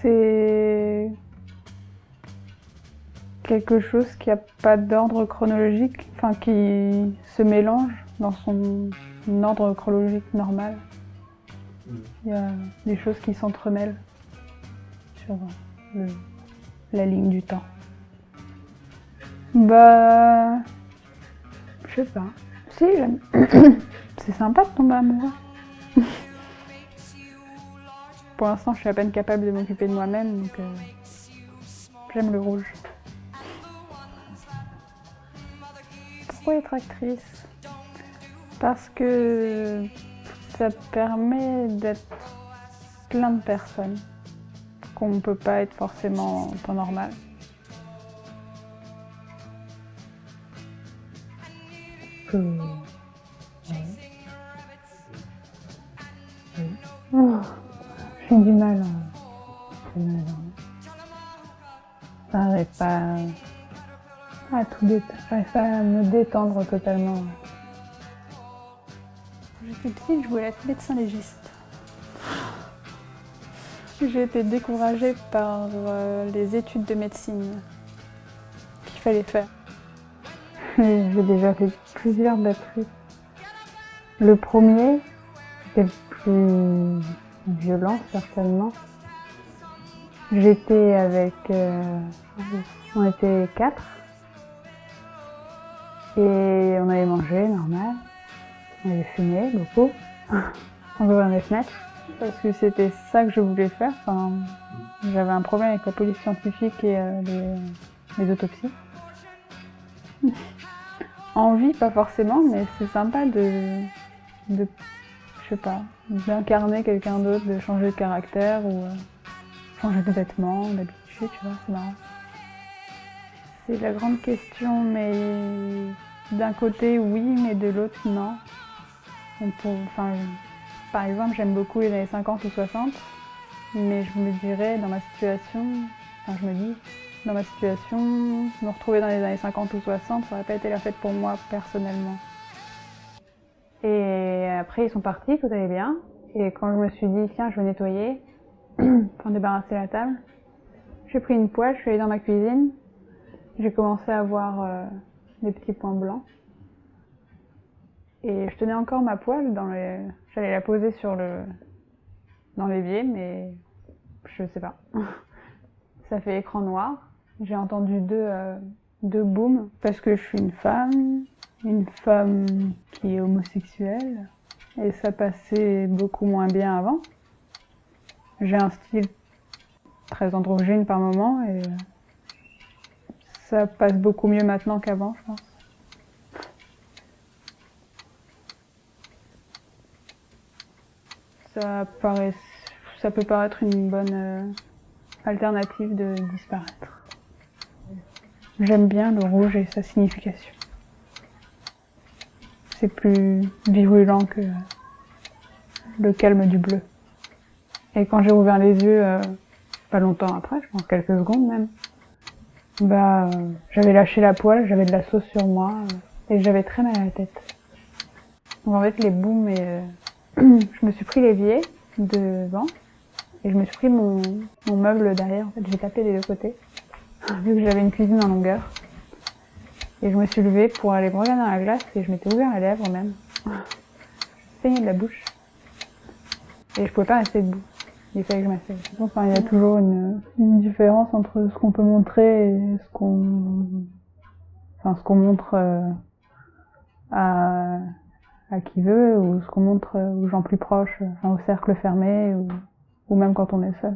C'est quelque chose qui n'a pas d'ordre chronologique, enfin qui se mélange dans son ordre chronologique normal. Il y a des choses qui s'entremêlent sur la ligne du temps. Bah, je sais pas. Si, j'aime. C'est sympa de tomber amoureux. Pour l'instant, je suis à peine capable de m'occuper de moi-même, donc j'aime le rouge. Pourquoi être actrice? Parce que ça permet d'être plein de personnes qu'on ne peut pas être forcément en temps normal. J'ai du mal. Ça n'arrive pas à tout j'arrive pas à me détendre totalement. J'étais petite, je voulais être médecin légiste. J'ai été découragée par les études de médecine qu'il fallait faire. J'ai déjà fait plusieurs batteries. Le premier, c'était le plus violent certainement. J'étais avec... on était 4. Et on avait mangé, normal. On avait fumé beaucoup. On ouvrait les fenêtres. Parce que c'était ça que je voulais faire. Enfin, j'avais un problème avec la police scientifique et les autopsies. Envie, pas forcément, mais c'est sympa de je sais pas, d'incarner quelqu'un d'autre, de changer de caractère ou changer de vêtements, d'habitude, tu vois, c'est marrant. C'est la grande question, mais d'un côté oui, mais de l'autre non. Par exemple, j'aime beaucoup les années 50 ou 60, mais je me dirais dans ma situation, dans ma situation, me retrouver dans les années 50 ou 60, ça n'aurait pas été la fête pour moi personnellement. Et après ils sont partis, tout allait bien. Et quand je me suis dit tiens je vais nettoyer pour débarrasser la table, j'ai pris une poêle, je suis allée dans ma cuisine, j'ai commencé à voir des petits points blancs. Et je tenais encore ma poêle, j'allais la poser dans l'évier, mais je sais pas. Ça fait écran noir. J'ai entendu deux booms parce que je suis une femme qui est homosexuelle, et ça passait beaucoup moins bien avant. J'ai un style très androgyne par moment et ça passe beaucoup mieux maintenant qu'avant, je pense. Ça peut paraître une bonne alternative de disparaître. J'aime bien le rouge et sa signification. C'est plus virulent que le calme du bleu. Et quand j'ai ouvert les yeux, pas longtemps après, je pense quelques secondes même, j'avais lâché la poêle, j'avais de la sauce sur moi et j'avais très mal à la tête. Donc en fait les booms je me suis pris l'évier devant et je me suis pris mon meuble derrière. En fait, j'ai tapé des deux côtés vu que j'avais une cuisine en longueur. Et je me suis levée pour aller me regarder dans la glace et je m'étais ouvert les lèvres même. Je saignais de la bouche. Et je pouvais pas rester debout. Il fallait que je m'asseye. Enfin, il y a toujours une différence entre ce qu'on peut montrer et ce qu'on montre à qui veut, ou ce qu'on montre aux gens plus proches, au cercle fermé, ou même quand on est seul.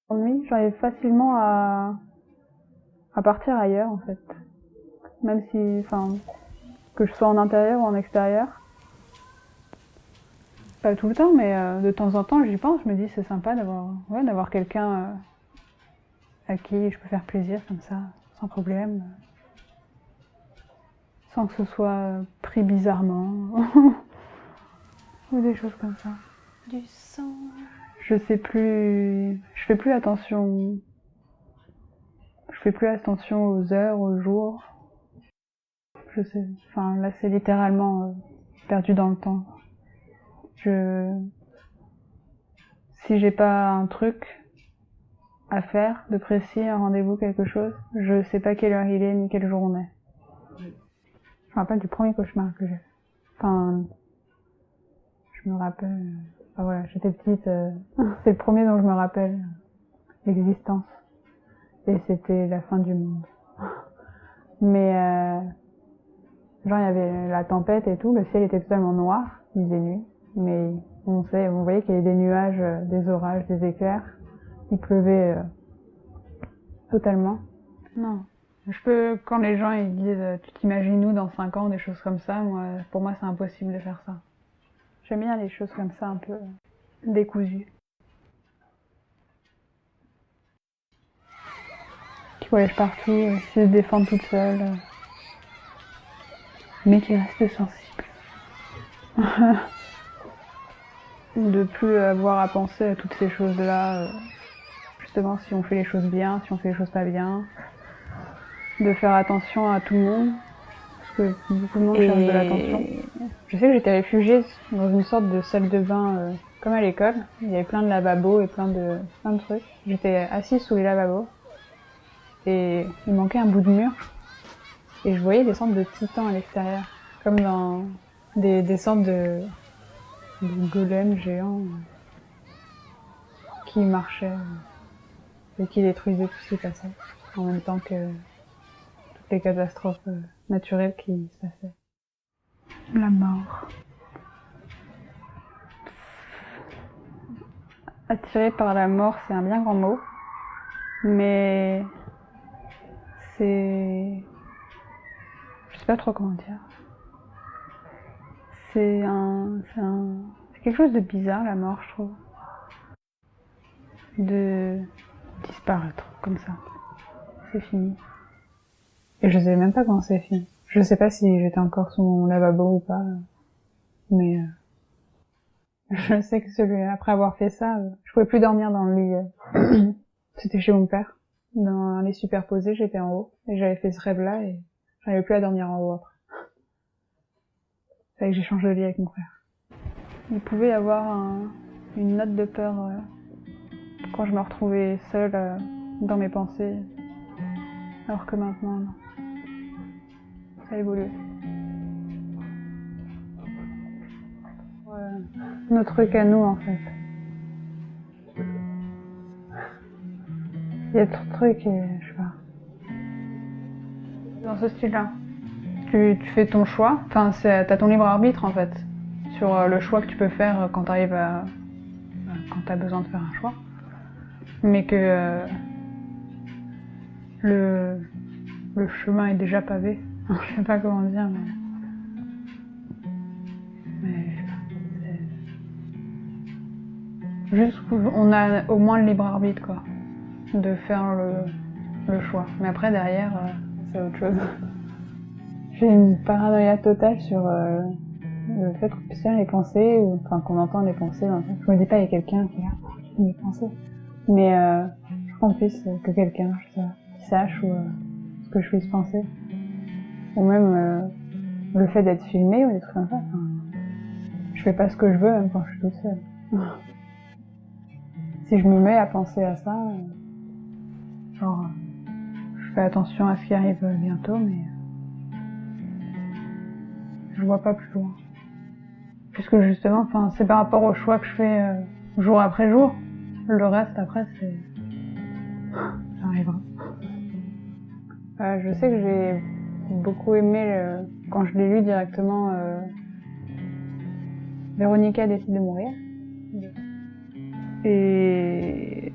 L'ennui, j'arrive facilement à partir ailleurs en fait. Même si, que je sois en intérieur ou en extérieur. Pas tout le temps, mais de temps en temps, j'y pense. Je me dis, c'est sympa d'avoir quelqu'un à qui je peux faire plaisir comme ça, sans problème, sans que ce soit pris bizarrement, ou des choses comme ça. Du sang. Je fais plus attention. Je fais plus attention aux heures, aux jours. Là, c'est littéralement perdu dans le temps. Si j'ai pas un truc, à faire de précis, un rendez-vous, quelque chose. Je sais pas quelle heure il est ni quel jour on est. Je me rappelle du premier cauchemar que j'ai fait. Enfin, je me rappelle... Enfin voilà, j'étais petite. C'est le premier dont je me rappelle l'existence. Et c'était la fin du monde. Mais genre il y avait la tempête et tout, le ciel était totalement noir, il faisait nuit. Mais on voyait qu'il y avait des nuages, des orages, des éclairs. Il pleuvait totalement. Non. Quand les gens ils disent tu t'imagines nous dans 5 ans, des choses comme ça, pour moi c'est impossible de faire ça. J'aime bien les choses comme ça un peu décousues. Qui voyagent partout, qui se défendent toutes seules, mais qui restent sensibles. De plus avoir à penser à toutes ces choses-là, justement si on fait les choses bien, si on fait les choses pas bien, de faire attention à tout le monde, parce que beaucoup de monde cherche de l'attention. Je sais que j'étais réfugiée dans une sorte de salle de bain comme à l'école, il y avait plein de lavabos et plein de trucs. J'étais assise sous les lavabos et il manquait un bout de mur et je voyais des sortes de titans à l'extérieur, comme dans des sortes de golems géants qui marchaient et qui détruisaient tout ce qui passait, en même temps que toutes les catastrophes naturelles qui se passaient. La mort. Attiré par la mort, c'est un bien grand mot, mais c'est... je sais pas trop comment dire. C'est quelque chose de bizarre, la mort, je trouve. De disparaître, comme ça. C'est fini. Et je sais même pas quand c'est fini. Je sais pas si j'étais encore sous mon lavabo ou pas, mais je sais que après avoir fait ça, je pouvais plus dormir dans le lit. C'était chez mon père. Dans les superposés, j'étais en haut, et j'avais fait ce rêve-là, et j'arrivais plus à dormir en haut après. C'est que j'ai changé de lit avec mon frère. Il pouvait y avoir une note de peur quand je me retrouvais seule dans mes pensées, alors que maintenant, non. Ça a évolué. Nos trucs à nous, en fait. Il y a d'autres trucs et je sais pas. Dans ce style-là. Tu fais ton choix, enfin t'as ton libre arbitre en fait, sur le choix que tu peux faire quand quand t'as besoin de faire un choix. Mais que le chemin est déjà pavé. Je sais pas comment dire, mais juste on a au moins le libre arbitre quoi, de faire le choix. Mais après derrière, c'est autre chose. J'ai une paranoïa totale sur le fait qu'on puisse faire les pensées, ou enfin qu'on entend les pensées. Je me dis pas il y a quelqu'un qui a mes pensées, mais je crois qu'on puisse que quelqu'un, je sais pas, qui sache ou ce que je puisse penser, ou même le fait d'être filmé ou des trucs comme ça. Enfin, je fais pas ce que je veux même quand je suis toute seule. Si je me mets à penser à ça, genre je fais attention à ce qui arrive bientôt, mais je vois pas plus loin. Puisque justement, enfin, c'est par rapport au choix que je fais jour après jour. Le reste, après, ça arrivera. Je sais que j'ai beaucoup aimé, quand je l'ai lu directement, Véronica décide de mourir. Et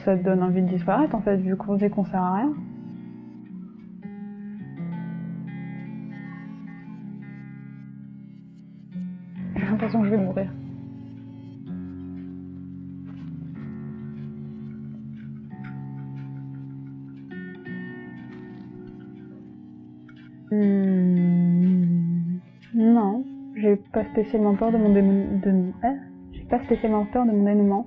ça te donne envie de disparaître, en fait, vu qu'on sait qu'on sert à rien. J'ai l'impression que je vais mourir. Non, j'ai pas spécialement peur de mon dénouement.